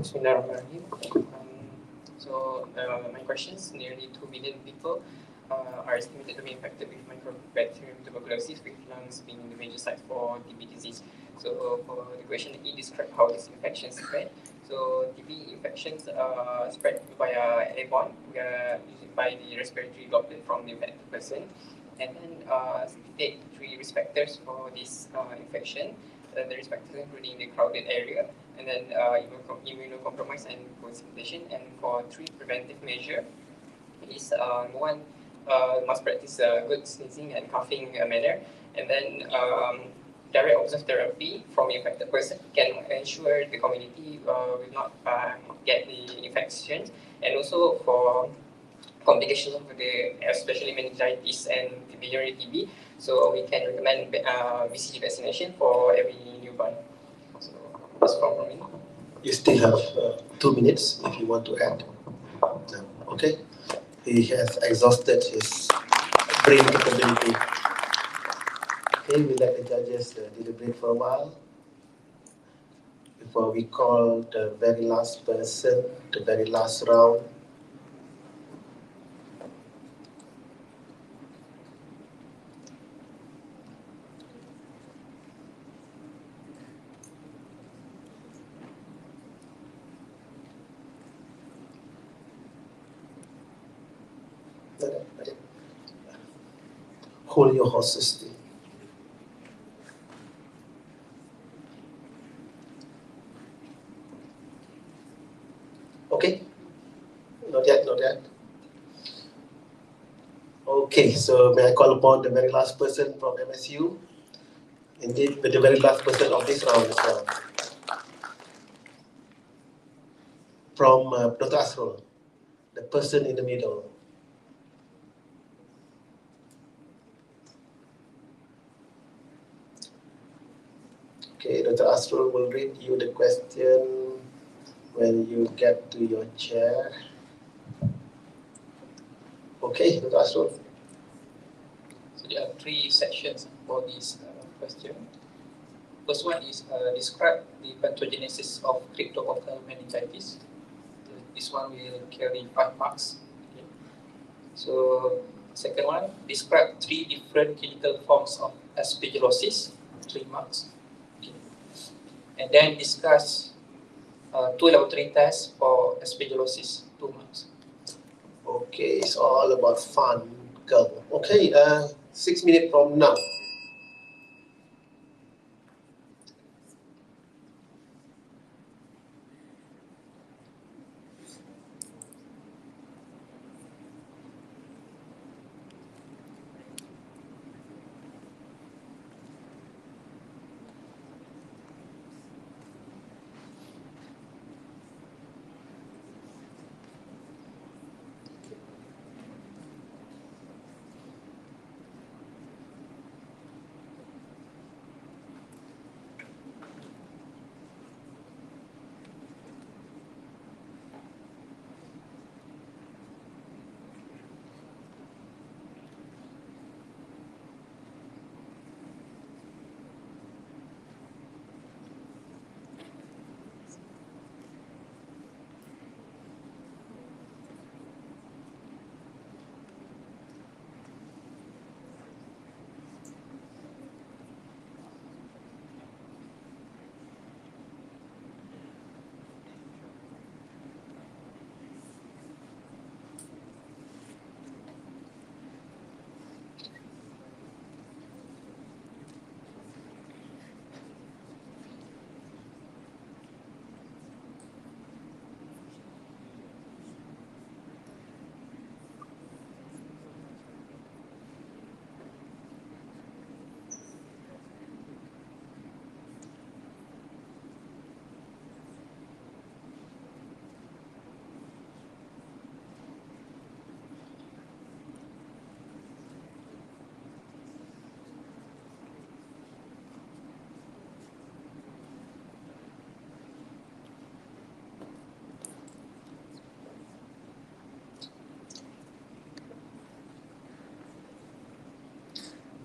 Bismillahirrahmanirrahim. My question is nearly 2 million people are estimated to be infected with Mycobacterium tuberculosis, with lungs being the major site for TB disease. So for the question E, describe how this infection spread. So TB infections spread via airborne, by the respiratory droplet from the infected person. And then state 3 risk factors for this infection. The risk factors including the crowded area, and then immunocompromised and co-infection. And for 3 preventive measure is one, must practice good sneezing and coughing manner, and then direct observed therapy from the infected person can ensure the community will not get the infection. And also for complications of the especially meningitis and biliary TB, so we can recommend BCG vaccination for every newborn. So that's from me. You still have 2 minutes if you want to add. No. Okay. He has exhausted his brain capability. Okay, we let the judges deliberate for a while before we call the very last person, the very last round. Hold your horses still. Okay? Not yet, not yet. Okay, so may I call upon the very last person from MSU? Indeed, the very last person of this round as well. From Dr. Asrul, the person in the middle. Okay, Dr. Asrul will read you the question when you get to your chair. Okay, Dr. Asrul. So there are 3 sections for this question. First one is describe the pathogenesis of cryptococcal meningitis. This one will carry 5 marks. Okay. So second one, describe 3 different clinical forms of aspergillosis, 3 marks. Okay. And then discuss 2 laboratory tests for aspergillosis, 2 marks. Okay, it's all about fun, girl. Okay, 6 minutes from now.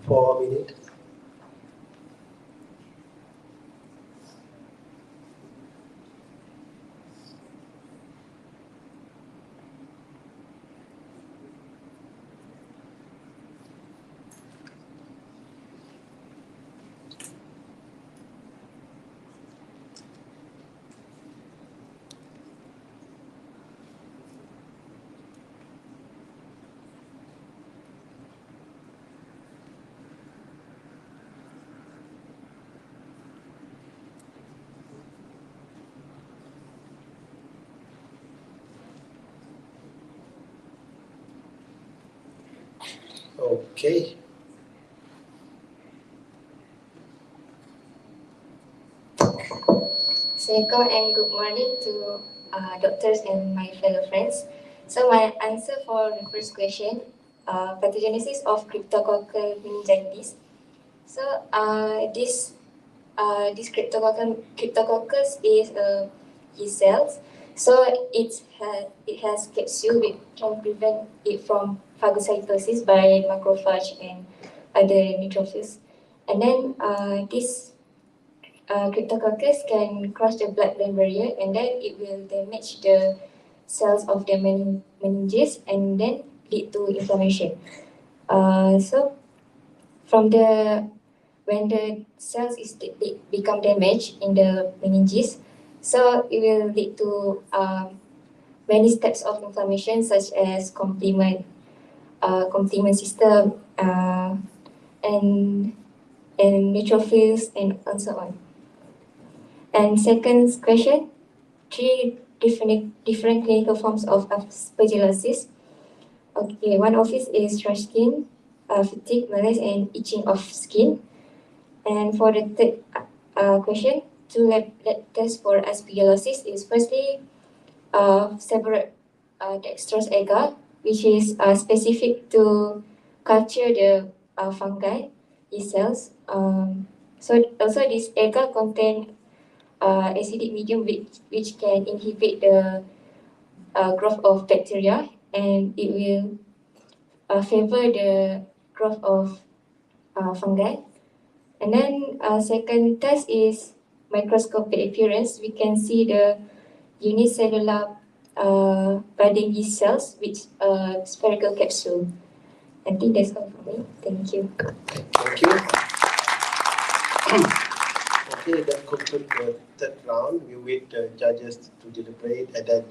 For a minute. Okay. Assalamualaikum and good morning to doctors and my fellow friends. So my answer for the first question, pathogenesis of cryptococcal meningitis. So this cryptococcus is yeast cells. So it has capsule which can prevent it from phagocytosis by macrophage and other neutrophils. And then this cryptococcus can cross the blood-brain barrier and then it will damage the cells of the meninges and then lead to inflammation. So from when the cells become damaged in the meninges, so it will lead to many steps of inflammation such as complement system and neutrophils and so on. And second question, three different clinical forms of aspergillosis. Okay, one of it is rash skin, fatigue, malaise, and itching of skin. And for the third question, two lab tests for aspergillosis is firstly separate dextrose agar, which is specific to culture the fungi, yeast cells. So also this agar contain acidic medium which can inhibit the growth of bacteria and it will favor the growth of fungi. And then second test is microscopic appearance. We can see the unicellular budding yeast cells with spherical capsule. I think that's all for me. Thank you. Thank you. Okay, that concludes the third round. We wait the judges to deliberate and then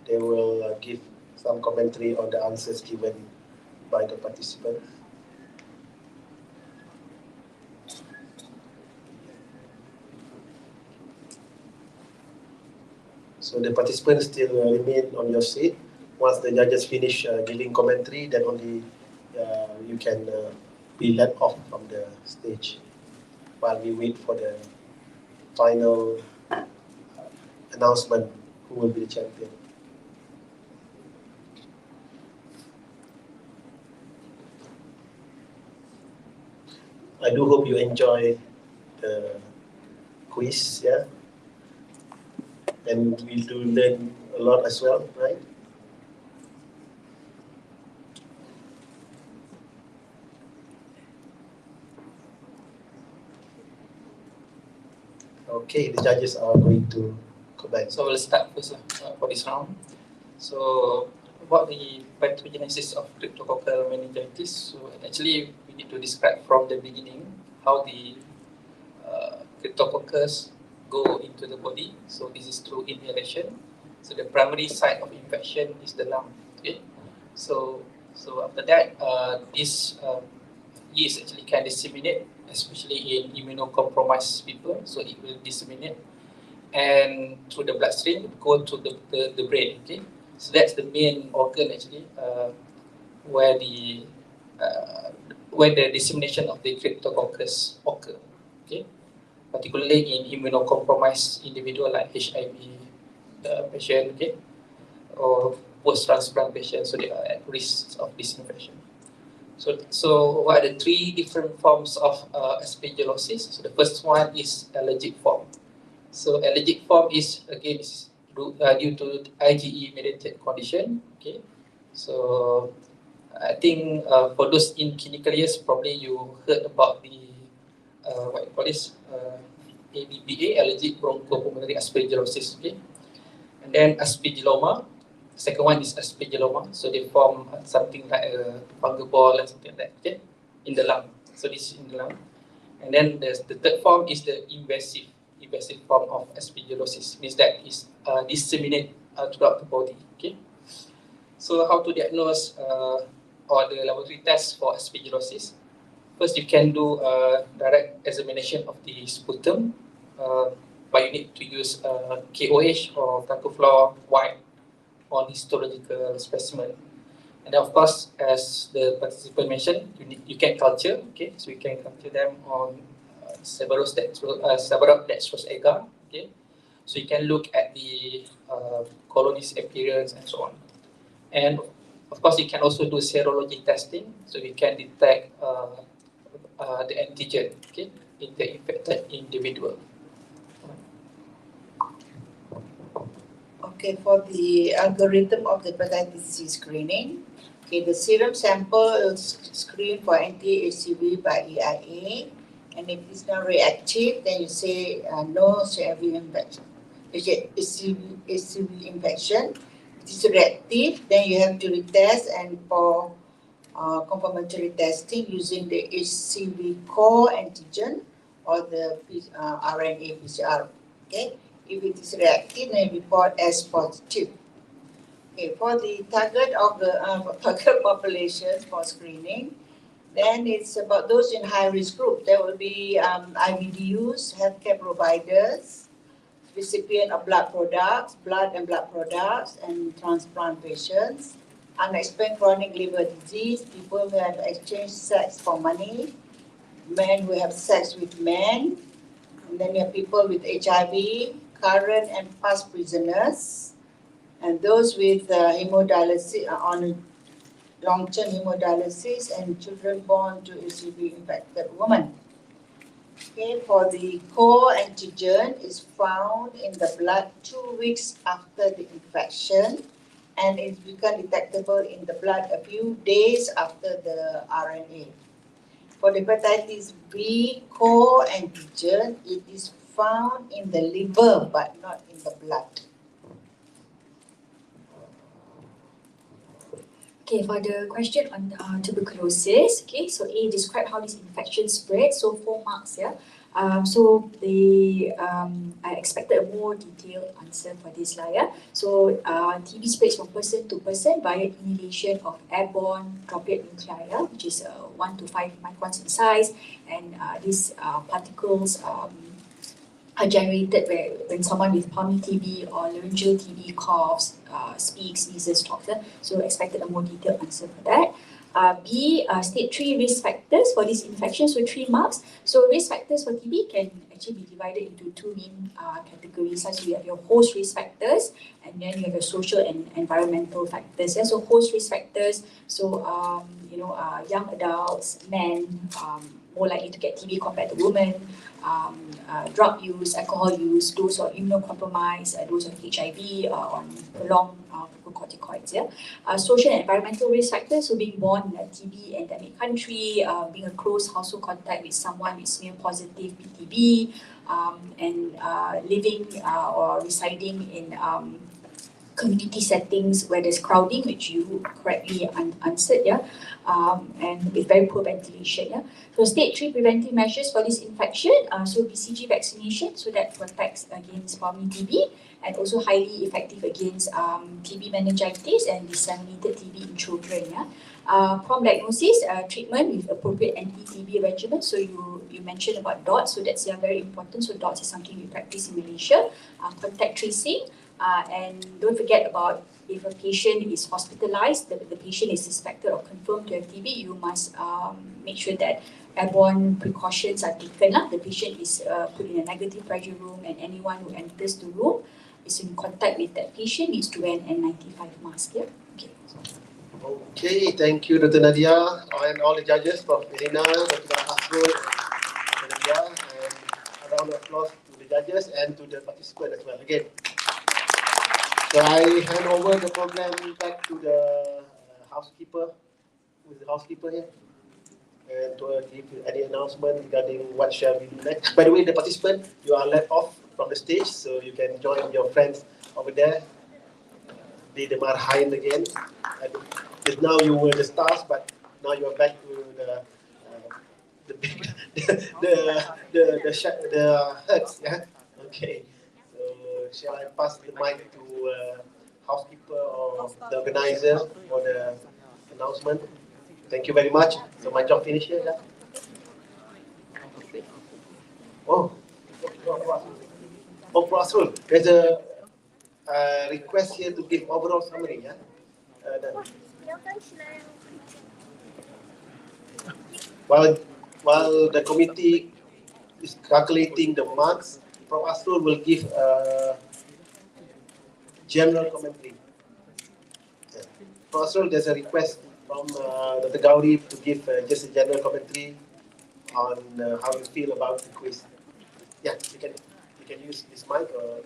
they will give some commentary on the answers given by the participants. So the participants still remain on your seat. Once the judges finish giving commentary, then only you can be let off from the stage while we wait for the final announcement who will be the champion. I do hope you enjoy the quiz, yeah? And we do learn a lot as well, right? Okay, the judges are going to comment. So we'll start first for this round. So about the pathogenesis of cryptococcal meningitis, so actually we need to describe from the beginning how the cryptococcus go into the body. So this is through inhalation. So the primary site of infection is the lung. Okay. So after that, this yeast actually can disseminate, especially in immunocompromised people. So it will disseminate and through the bloodstream go to the brain. Okay. So that's the main organ actually, where the dissemination of the cryptococcus occur. Okay. Particularly in immunocompromised individual like HIV patient, okay, or post-transplant patients, so they are at risk of this infection. So what are the three different forms of aspergillosis? So the first one is allergic form. So allergic form is again due to IgE mediated condition. Okay, so I think for those in clinical years, probably you heard about the what you call this ABPA, allergic bronchopulmonary aspergillosis. Okay, and then aspergilloma. Second one is aspergilloma. So they form something like a fungal ball and something like that. Okay, in the lung. So this is in the lung. And then the third form is the invasive form of aspergillosis. Means that is disseminate throughout the body. Okay. So how to diagnose or the laboratory test for aspergillosis? First, you can do direct examination of the sputum, but you need to use KOH or tacrofluor white on histological specimen. And of course, as the participant mentioned, you can culture, okay? So you can culture them on several dextrose agar, okay? So you can look at the colony's appearance and so on. And of course, you can also do serology testing, so you can detect the antigen, okay, in the infected individual. Okay, for the algorithm of the hepatitis C screening, okay, the serum sample is screened for anti-HCV by EIA, and if it's not reactive, then you say no HCV infection. HCV infection. If it's reactive, then you have to retest and for confirmatory testing using the HCV core antigen or the RNA PCR. Okay. If it is reactive, then report as positive. Okay, for the target of the target population for screening, then it's about those in high risk group. There will be IVDUs, healthcare providers, recipient of blood and blood products, and transplant patients, unexplained chronic liver disease, people who have exchanged sex for money, men who have sex with men, and then you have people with HIV, current and past prisoners, and those with hemodialysis on long-term hemodialysis, and children born to HCV-infected women. Okay, for the core antigen is found in the blood 2 weeks after the infection, and it becomes detectable in the blood a few days after the RNA. For the hepatitis B core antigen, it is found in the liver but not in the blood. Okay, for the question on tuberculosis, okay, so A, describe how this infection spread. So 4 marks, yeah. I expected a more detailed answer for this lah, yeah. So TB spreads from person to person via inhalation of airborne droplet nuclei, which is 1 to 5 microns in size, and these particles are generated when someone with pulmonary TB or laryngeal TB coughs, speaks, sneezes, talks. So expected a more detailed answer for that. B, state 3 risk factors for this infection, so 3 marks. So risk factors for TB can actually be divided into 2 main categories. So you have your host risk factors, and then you have your social and environmental factors. Yeah? So host risk factors, so young adults, men, more likely to get TB compared to women, drug use, alcohol use, those who are immunocompromised, those of HIV on prolonged glucocorticoids. Yeah? Social and environmental risk factors, so being born in a TB endemic country, being a close household contact with someone with smear positive TB, and living or residing in community settings where there's crowding, which you correctly answered, yeah, and with very poor ventilation, yeah. So stage 3 preventive measures for this infection, so BCG vaccination, so that protects against pulmonary TB, and also highly effective against TB meningitis and disseminated TB in children, yeah. Prompt diagnosis, treatment with appropriate anti-TB regimen. So you mentioned about DOTS, so that's very important. So DOTS is something we practice in Malaysia. Contact tracing, and don't forget about if a patient is hospitalized, the patient is suspected or confirmed to have TB, you must make sure that airborne precautions are taken. The patient is put in a negative pressure room, and anyone who enters the room is in contact with that patient needs to wear an N95 mask. Yeah? Okay. Okay, thank you, Dr. Nadia, and all the judges, Prof. Irina, Dr. Hasrul, and Nadia, and a round of applause to the judges and to the participants as well. Again, so I hand over the program back to the housekeeper, who is the housekeeper here, and to give any announcement regarding what shall we do next. By the way, the participant, you are let off from the stage, so you can join your friends over there. Be the marhain again. Because now you were the stars, but now you are back to the herds. Yeah. Okay. So shall I pass the mic to housekeeper or the organizer for the announcement? Thank you very much. So my job finished here. Yeah? Oh, Prof. There's a request here to give overall summary. Yeah. While the committee is calculating the marks, Prof. Asrul will give a general commentary. Prof. Asrul, there's a request from Dr. Gauri to give just a general commentary on how you feel about the quiz. Yeah, you can use this mic or